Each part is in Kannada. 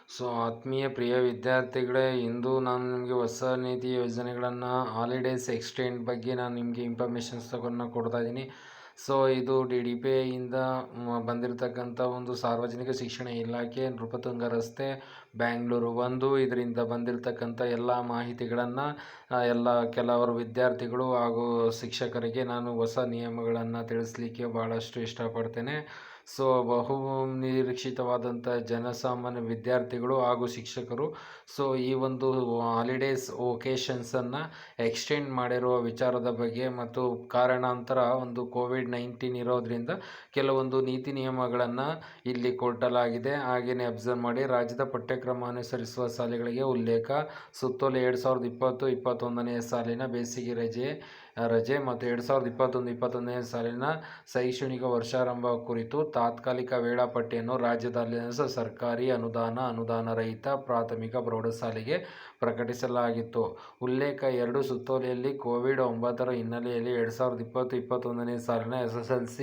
ಆತ್ಮೀಯ ಪ್ರಿಯ ವಿದ್ಯಾರ್ಥಿಗಳೇ, ಇಂದು ನಾನು ನಿಮಗೆ ಹೊಸ ನೀತಿ ಯೋಜನೆಗಳನ್ನು ಹಾಲಿಡೇಸ್ ಎಕ್ಸ್ಟೆಂಡ್ ಬಗ್ಗೆ ನಾನು ನಿಮಗೆ ಇನ್ಫಾರ್ಮೇಷನ್ಸ್ ಕೊಡ್ತಾ ಇದ್ದೀನಿ. ಇದು DDPIಯಿಂದ ಬಂದಿರತಕ್ಕಂಥ ಒಂದು ಸಾರ್ವಜನಿಕ ಶಿಕ್ಷಣ ಇಲಾಖೆ, ನೃಪತುಂಗ ರಸ್ತೆ, ಬ್ಯಾಂಗ್ಳೂರು ಇದರಿಂದ ಬಂದಿರತಕ್ಕಂಥ ಎಲ್ಲ ಮಾಹಿತಿಗಳನ್ನು ಕೆಲವರು ವಿದ್ಯಾರ್ಥಿಗಳು ಹಾಗೂ ಶಿಕ್ಷಕರಿಗೆ ನಾನು ಹೊಸ ನಿಯಮಗಳನ್ನು ತಿಳಿಸ್ಲಿಕ್ಕೆ ಭಾಳಷ್ಟು ಇಷ್ಟಪಡ್ತೇನೆ. ಬಹು ನಿರೀಕ್ಷಿತವಾದಂಥ ಜನಸಾಮಾನ್ಯ ವಿದ್ಯಾರ್ಥಿಗಳು ಹಾಗೂ ಶಿಕ್ಷಕರು ಈ ಒಂದು ಹಾಲಿಡೇಸ್ ಒಕೇಶನ್ಸನ್ನು ಎಕ್ಸ್ಟೆಂಡ್ ಮಾಡಿರುವ ವಿಚಾರದ ಬಗ್ಗೆ ಮತ್ತು ಕಾರಣಾಂತರ ಒಂದು COVID-19 ಇರೋದರಿಂದ ಕೆಲವೊಂದು ನೀತಿ ನಿಯಮಗಳನ್ನು ಇಲ್ಲಿ ಕೊಡಲಾಗಿದೆ. ಹಾಗೆಯೇ ಅಬ್ಸರ್ವ್ ಮಾಡಿ, ರಾಜ್ಯದ ಪಠ್ಯಕ್ರಮ ಅನುಸರಿಸುವ ಶಾಲೆಗಳಿಗೆ ಉಲ್ಲೇಖ, ಸುತ್ತೋಲೆ 2020-21ನೇ ಸಾಲಿನ ಬೇಸಿಗೆ ರಜೆ ಮತ್ತು 2021-22ನೇ ಸಾಲಿನ ಶೈಕ್ಷಣಿಕ ವರ್ಷಾರಂಭ ಕುರಿತು ತಾತ್ಕಾಲಿಕ ವೇಳಾಪಟ್ಟಿಯನ್ನು ರಾಜ್ಯಾದ್ಯಂತ ಸರ್ಕಾರಿ ಅನುದಾನ ರಹಿತ ಪ್ರಾಥಮಿಕ ಪ್ರೌಢಶಾಲೆಗೆ ಪ್ರಕಟಿಸಲಾಗಿತ್ತು. ಉಲ್ಲೇಖ 2 ಸುತ್ತೋಲೆಯಲ್ಲಿ COVID-19 ಹಿನ್ನೆಲೆಯಲ್ಲಿ 2020-21ನೇ ಸಾಲಿನ SSLC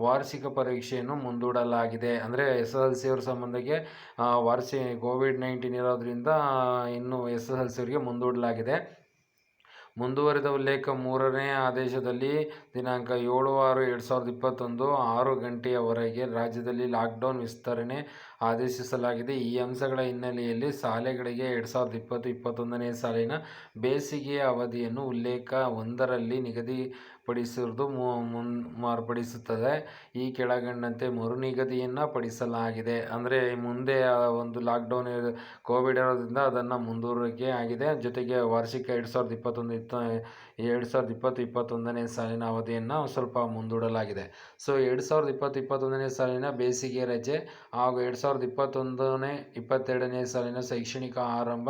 ವಾರ್ಷಿಕ ಪರೀಕ್ಷೆಯನ್ನು ಮುಂದೂಡಲಾಗಿದೆ. ಅಂದರೆ SSLC ಅವರ ಸಂಬಂಧಕ್ಕೆ COVID-19 ಇರೋದ್ರಿಂದ ಇನ್ನು SSLC ಅವರಿಗೆ ಮುಂದೂಡಲಾಗಿದೆ. ಮುಂದುವರಿದ ಉಲ್ಲೇಖ 3ನೇ ಆದೇಶದಲ್ಲಿ ದಿನಾಂಕ 7/6/2021 6 ಗಂಟೆಯವರೆಗೆ ರಾಜ್ಯದಲ್ಲಿ ಲಾಕ್ಡೌನ್ ವಿಸ್ತರಣೆ ಆದೇಶಿಸಲಾಗಿದೆ. ಈ ಅಂಶಗಳ ಹಿನ್ನೆಲೆಯಲ್ಲಿ ಶಾಲೆಗಳಿಗೆ 2020-21ನೇ ಸಾಲಿನ ಬೇಸಿಗೆಯ ಅವಧಿಯನ್ನು ಉಲ್ಲೇಖ 1ರಲ್ಲಿ ನಿಗದಿಪಡಿಸಿರುವುದು ಮಾರ್ಪಡಿಸುತ್ತದೆ. ಈ ಕೆಳಕಂಡಂತೆ ಮರುನಿಗದಿಯನ್ನು ಪಡಿಸಲಾಗಿದೆ. ಅಂದರೆ ಮುಂದೆ ಒಂದು ಲಾಕ್ಡೌನ್ ಕೋವಿಡ್ ಇರೋದ್ರಿಂದ ಅದನ್ನು ಮುಂದೂಡಿಕೆ ಆಗಿದೆ. ಜೊತೆಗೆ ವಾರ್ಷಿಕ 2020-21ನೇ ಸಾಲಿನ ಅವಧಿಯನ್ನು ಸ್ವಲ್ಪ ಮುಂದೂಡಲಾಗಿದೆ. 2020-21ನೇ ಸಾಲಿನ ಬೇಸಿಗೆ ರಜೆ ಹಾಗೂ 2021-22ನೇ ಸಾಲಿನ ಶೈಕ್ಷಣಿಕ ಆರಂಭ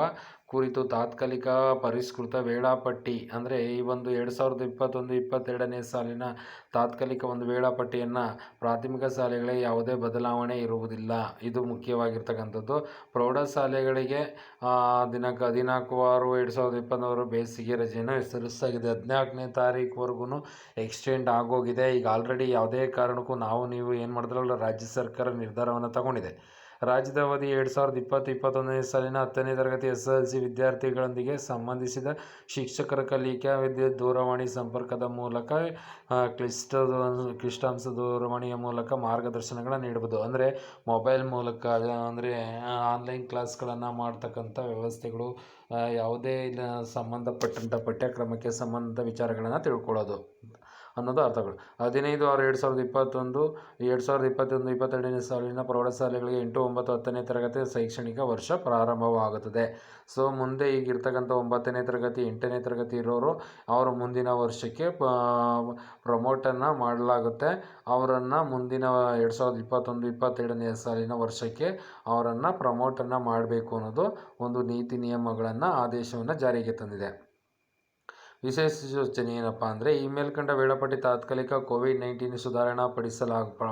ಕುರಿತು ತಾತ್ಕಾಲಿಕ ಪರಿಷ್ಕೃತ ವೇಳಾಪಟ್ಟಿ. ಅಂದರೆ ಈ ಒಂದು 2021-22ನೇ ಸಾಲಿನ ತಾತ್ಕಾಲಿಕ ಒಂದು ವೇಳಾಪಟ್ಟಿಯನ್ನು ಪ್ರಾಥಮಿಕ ಶಾಲೆಗಳಿಗೆ ಯಾವುದೇ ಬದಲಾವಣೆ ಇರುವುದಿಲ್ಲ. ಇದು ಮುಖ್ಯವಾಗಿರ್ತಕ್ಕಂಥದ್ದು. ಪ್ರೌಢಶಾಲೆಗಳಿಗೆ ದಿನಾಂಕ 14/6/2021 ಬೇಸಿಗೆ ರಜೆಯನ್ನು ವಿಸ್ತರಿಸಲಾಗಿದೆ. 14ನೇ ತಾರೀಕುವರೆಗೂ ಎಕ್ಸ್ಟೆಂಡ್ ಆಗೋಗಿದೆ. ಈಗ ಆಲ್ರೆಡಿ ಯಾವುದೇ ಕಾರಣಕ್ಕೂ ನೀವು ಏನು ಮಾಡಿದ್ರಲ್ಲ, ರಾಜ್ಯ ಸರ್ಕಾರ ನಿರ್ಧಾರವನ್ನು ತಗೊಂಡಿದೆ. ರಾಜ್ಯದ ಅವಧಿ 2020-21ನೇ ಸಾಲಿನ 10ನೇ ತರಗತಿ SSLC ವಿದ್ಯಾರ್ಥಿಗಳೊಂದಿಗೆ ಸಂಬಂಧಿಸಿದ ಶಿಕ್ಷಕರ ಕಲಿಕಾ ವಿದ್ಯುತ್ ದೂರವಾಣಿ ಸಂಪರ್ಕದ ಮೂಲಕ ಕ್ಲಿಷ್ಟಾಂಶ ದೂರವಾಣಿಯ ಮೂಲಕ ಮಾರ್ಗದರ್ಶನಗಳನ್ನು ನೀಡಬಹುದು. ಅಂದರೆ ಮೊಬೈಲ್ ಮೂಲಕ, ಅಂದರೆ ಆನ್ಲೈನ್ ಕ್ಲಾಸ್ಗಳನ್ನು ಮಾಡ್ತಕ್ಕಂಥ ವ್ಯವಸ್ಥೆಗಳು, ಯಾವುದೇ ಸಂಬಂಧಪಟ್ಟಂಥ ಪಠ್ಯಕ್ರಮಕ್ಕೆ ಸಂಬಂಧ ವಿಚಾರಗಳನ್ನು ತಿಳ್ಕೊಳ್ಳೋದು ಅನ್ನೋದು ಅರ್ಥಗಳು. 15/6/2021 2021-22ನೇ ಸಾಲಿನ ಪ್ರೌಢಶಾಲೆಗಳಿಗೆ 8, 9, 10ನೇ ತರಗತಿ ಶೈಕ್ಷಣಿಕ ವರ್ಷ ಪ್ರಾರಂಭವಾಗುತ್ತದೆ. ಮುಂದೆ ಈಗಿರ್ತಕ್ಕಂಥ 9ನೇ ತರಗತಿ 8ನೇ ತರಗತಿ ಇರೋರು ಅವರು ಮುಂದಿನ ವರ್ಷಕ್ಕೆ ಪ್ರಮೋಟನ್ನು ಮಾಡಲಾಗುತ್ತೆ. ಅವರನ್ನು ಮುಂದಿನ 2021-22ನೇ ಸಾಲಿನ ವರ್ಷಕ್ಕೆ ಅವರನ್ನು ಪ್ರಮೋಟನ್ನು ಮಾಡಬೇಕು ಅನ್ನೋದು ಒಂದು ನೀತಿ ನಿಯಮಗಳನ್ನು ಆದೇಶವನ್ನು ಜಾರಿಗೆ ತಂದಿದೆ. ವಿಶೇಷ ಸೂಚನೆ ಏನಪ್ಪ ಅಂದರೆ, ಈ ಮೇಲ್ಕಂಡ ವೇಳಾಪಟ್ಟಿ ತಾತ್ಕಾಲಿಕ COVID-19 ಸುಧಾರಣಾ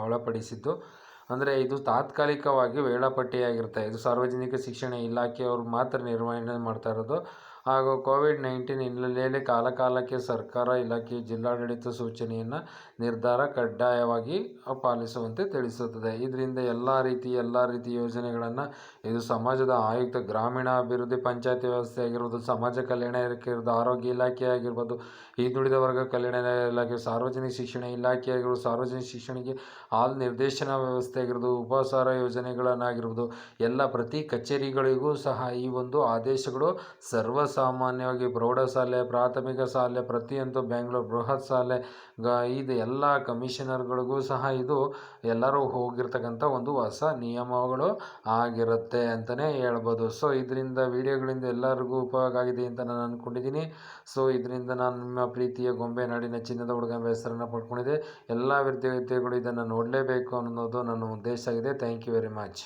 ಒಳಪಡಿಸಿದ್ದು. ಅಂದರೆ ಇದು ತಾತ್ಕಾಲಿಕವಾಗಿ ವೇಳಾಪಟ್ಟಿಯಾಗಿರುತ್ತೆ. ಇದು ಸಾರ್ವಜನಿಕ ಶಿಕ್ಷಣ ಇಲಾಖೆಯವರು ಮಾತ್ರ ನಿರ್ವಹಣೆ ಮಾಡ್ತಾ ಇರೋದು. ಹಾಗೂ COVID-19 ಹಿನ್ನೆಲೆಯಲ್ಲಿ ಕಾಲಕಾಲಕ್ಕೆ ಸರ್ಕಾರ, ಇಲಾಖೆ, ಜಿಲ್ಲಾಡಳಿತ ಸೂಚನೆಯನ್ನು ನಿರ್ಧಾರ ಕಡ್ಡಾಯವಾಗಿ ಪಾಲಿಸುವಂತೆ ತಿಳಿಸುತ್ತದೆ. ಇದರಿಂದ ಎಲ್ಲ ರೀತಿ ಯೋಜನೆಗಳನ್ನು, ಇದು ಸಮಾಜದ ಆಯುಕ್ತ, ಗ್ರಾಮೀಣಾಭಿವೃದ್ಧಿ, ಪಂಚಾಯತಿ ವ್ಯವಸ್ಥೆ ಆಗಿರ್ಬೋದು, ಸಮಾಜ ಕಲ್ಯಾಣ ಇಲಾಖೆ ಇರ್ಬೋದು, ಆರೋಗ್ಯ ಇಲಾಖೆ ಆಗಿರ್ಬೋದು, ಹಿಂದುಳಿದ ವರ್ಗ ಕಲ್ಯಾಣ ಇಲಾಖೆ, ಸಾರ್ವಜನಿಕ ಶಿಕ್ಷಣ ಇಲಾಖೆ ಆಗಿರ್ಬೋದು, ಸಾರ್ವಜನಿಕ ಶಿಕ್ಷಣಕ್ಕೆ ಹಾಲ್ ನಿರ್ದೇಶನ ವ್ಯವಸ್ಥೆ ಆಗಿರ್ಬೋದು, ಉಪಸಾರ ಯೋಜನೆಗಳನ್ನಾಗಿರ್ಬೋದು, ಎಲ್ಲ ಪ್ರತಿ ಕಚೇರಿಗಳಿಗೂ ಸಹ ಈ ಒಂದು ಆದೇಶಗಳು ಸರ್ವಸಾಮಾನ್ಯವಾಗಿ ಪ್ರೌಢಶಾಲೆ, ಪ್ರಾಥಮಿಕ ಶಾಲೆ, ಪ್ರತಿಯೊಂದು ಬೆಂಗಳೂರು ಬೃಹತ್ ಶಾಲೆ ಇದು ಎಲ್ಲ ಕಮಿಷನರ್ಗಳಿಗೂ ಸಹ ಇದು ಎಲ್ಲರೂ ಹೋಗಿರ್ತಕ್ಕಂಥ ಒಂದು ಹೊಸ ನಿಯಮಗಳು ಆಗಿರುತ್ತೆ ಅಂತಲೇ ಹೇಳ್ಬೋದು. ಇದರಿಂದ ವಿಡಿಯೋಗಳಿಂದ ಎಲ್ಲರಿಗೂ ಉಪಯೋಗ ಆಗಿದೆ ಅಂತ ನಾನು ಅಂದ್ಕೊಂಡಿದ್ದೀನಿ. ಇದರಿಂದ ನಾನು ನಿಮ್ಮ ಪ್ರೀತಿಯ ಗೊಂಬೆ, ನಾಡಿನ ಚಿನ್ನದ ಹುಡುಗ ಎಂಬ ಹೆಸರನ್ನು ಪಡ್ಕೊಂಡಿದ್ದೆ. ಎಲ್ಲ ವಿದ್ಯಾರ್ಥಿಗಳು ಇದನ್ನು ನೋಡಲೇಬೇಕು ಅನ್ನೋದು ನನ್ನ ಉದ್ದೇಶ ಆಗಿದೆ. Thank you very much.